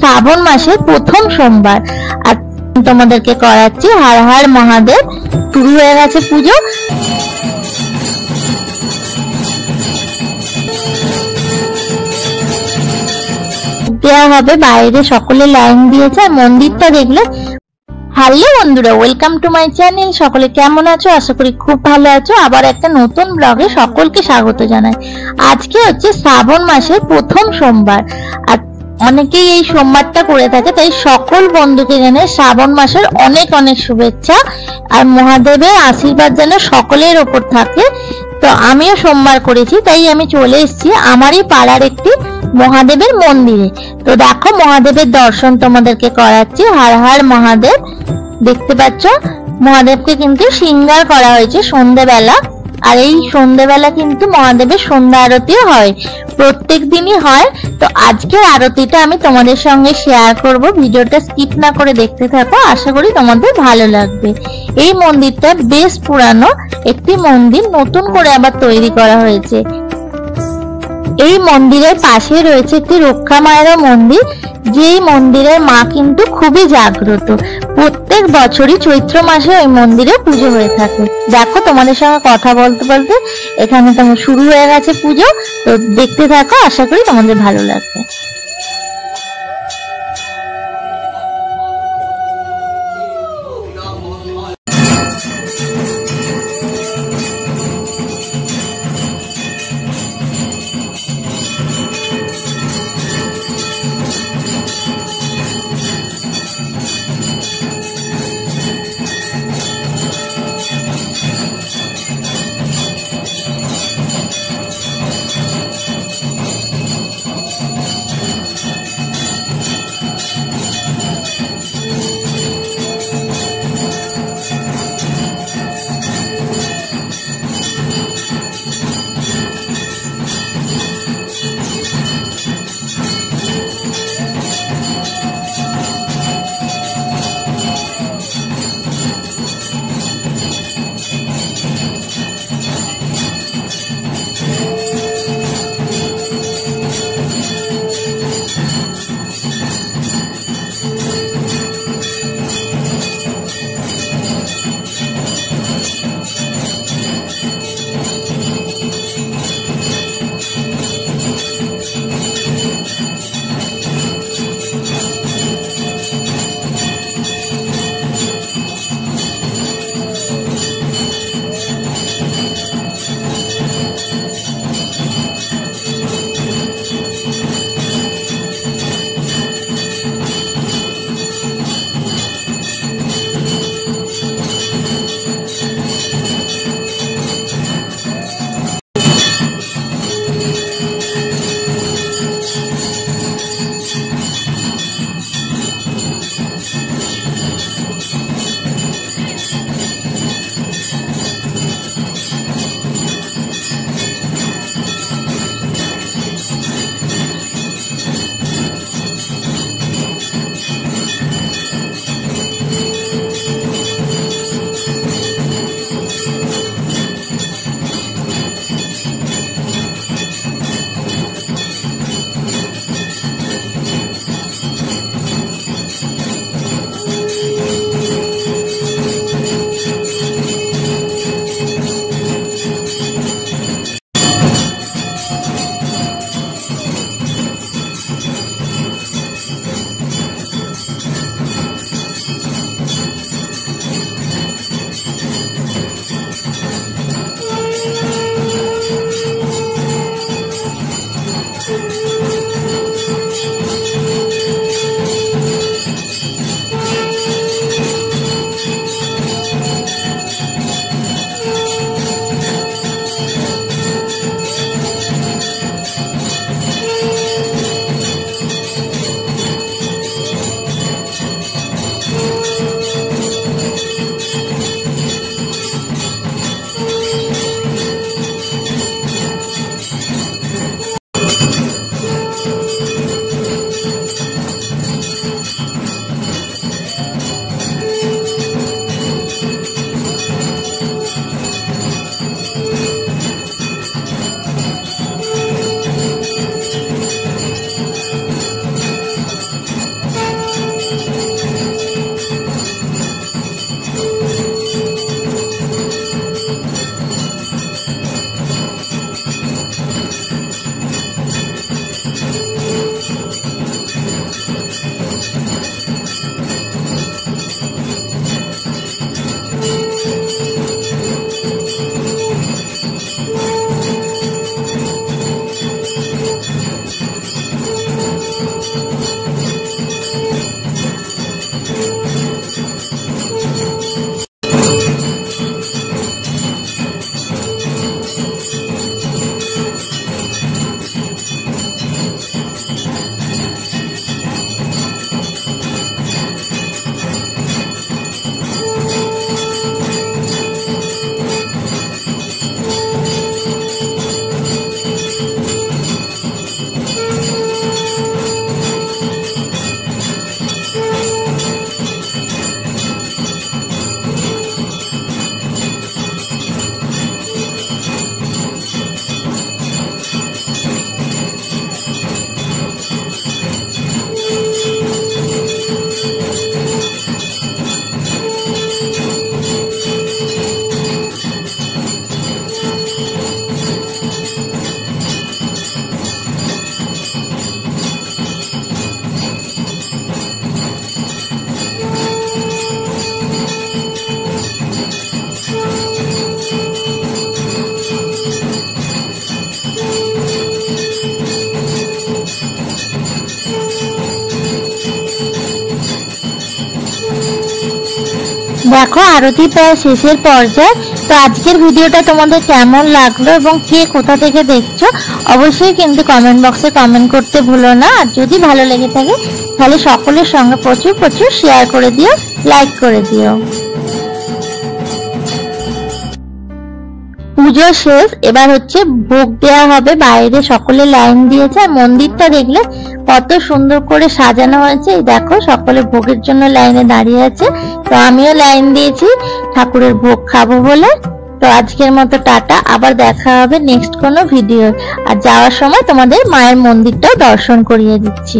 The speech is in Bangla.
শ্রাবণ মাসের প্রথম সোমবার। আর তোমাদেরকে করাচ্ছি হর হর মহাদেব। শুরু হয়ে গেছে পুজো। দেওয়া হবে, বাইরে সকলে লাইন দিয়েছে। আর মন্দিরটা দেখলে, হ্যালো বন্ধুরা, ওয়েলকাম টু মাই চ্যানেল। সকলে কেমন আছো? আশা করি খুব ভালো আছো। আবার একটা নতুন ব্লগে সকলকে স্বাগত জানাই। আজকে হচ্ছে শ্রাবণ মাসের প্রথম সোমবার, আর অনেকেই এই সোমবারটা করে থাকে, তাই সকল বন্ধুকে জানাই শ্রাবণ মাসের অনেক অনেক শুভেচ্ছা। আর মহাদেবের আশীর্বাদ যেন সকলের ওপর থাকে। তো আমিও সোমবার করেছি, তাই আমি চলে এসেছি আমারই পাড়ার একটি মহাদেবের মন্দিরে। তো দেখো, মহাদেবের দর্শন তোমাদেরকে করাচ্ছি। হর হর মহাদেব। দেখতে পাচ্ছ, মহাদেবকে কিন্তু শৃঙ্গার করা হয়েছে সন্ধ্যেবেলা। আর এই সন্ধ্যেবেলা কিন্তু মহাদেবের সন্ধ্যা আরতিও হয়, প্রত্যেক দিনই হয়। তো আজকের আরতিটা আমি তোমাদের সঙ্গে শেয়ার করব। ভিডিওটা স্কিপ না করে দেখতে থাকো, আশা করি তোমাদের ভালো লাগবে। এই মন্দিরটা বেশ পুরানো একটি মন্দির, নতুন করে আবার তৈরি করা হয়েছে। এই মন্দিরের পাশে রয়েছে একটি রক্ষা মায়ের মন্দির, যেই মন্দিরের মা কিন্তু খুবই জাগ্রত। প্রত্যেক বছরই চৈত্র মাসে ওই মন্দিরে পুজো হয়ে থাকে। দেখো, তোমাদের সঙ্গে কথা বলতে বলতে এখানে তোমার শুরু হয়ে গেছে পুজো। তো দেখতে থাকো, আশা করি তোমাদের ভালো লাগবে। দেখো আরতি প্রায় শেষের পর্যায়ে। তো আজকের ভিডিওটা তোমাদের কেমন লাগলো এবং কে কোথা থেকে দেখছো অবশ্যই কিন্তু কমেন্ট বক্সে কমেন্ট করতে ভুলো না। আর যদি ভালো লেগে থাকে তাহলে সকলের সঙ্গে প্রচুর প্রচুর শেয়ার করে দিও, লাইক করে দিও। পুজো শেষ, এবার হচ্ছে ভোগ দেওয়া হবে। বাইরে সকলে লাইন দিয়েছে। আর মন্দিরটা দেখলে কত সুন্দর করে সাজানো হয়েছে। এই দেখো সকলে ভোগের জন্য লাইনে দাঁড়িয়ে আছে। তো আমিও লাইন দিয়েছি ঠাকুরের ভোগ খাবো বলে। তো আজকের মতো টাটা, আবার দেখা হবে নেক্সট কোনো ভিডিও। আর যাওয়ার সময় তোমাদের মায়ের মন্দিরটাও দর্শন করিয়ে দিচ্ছি।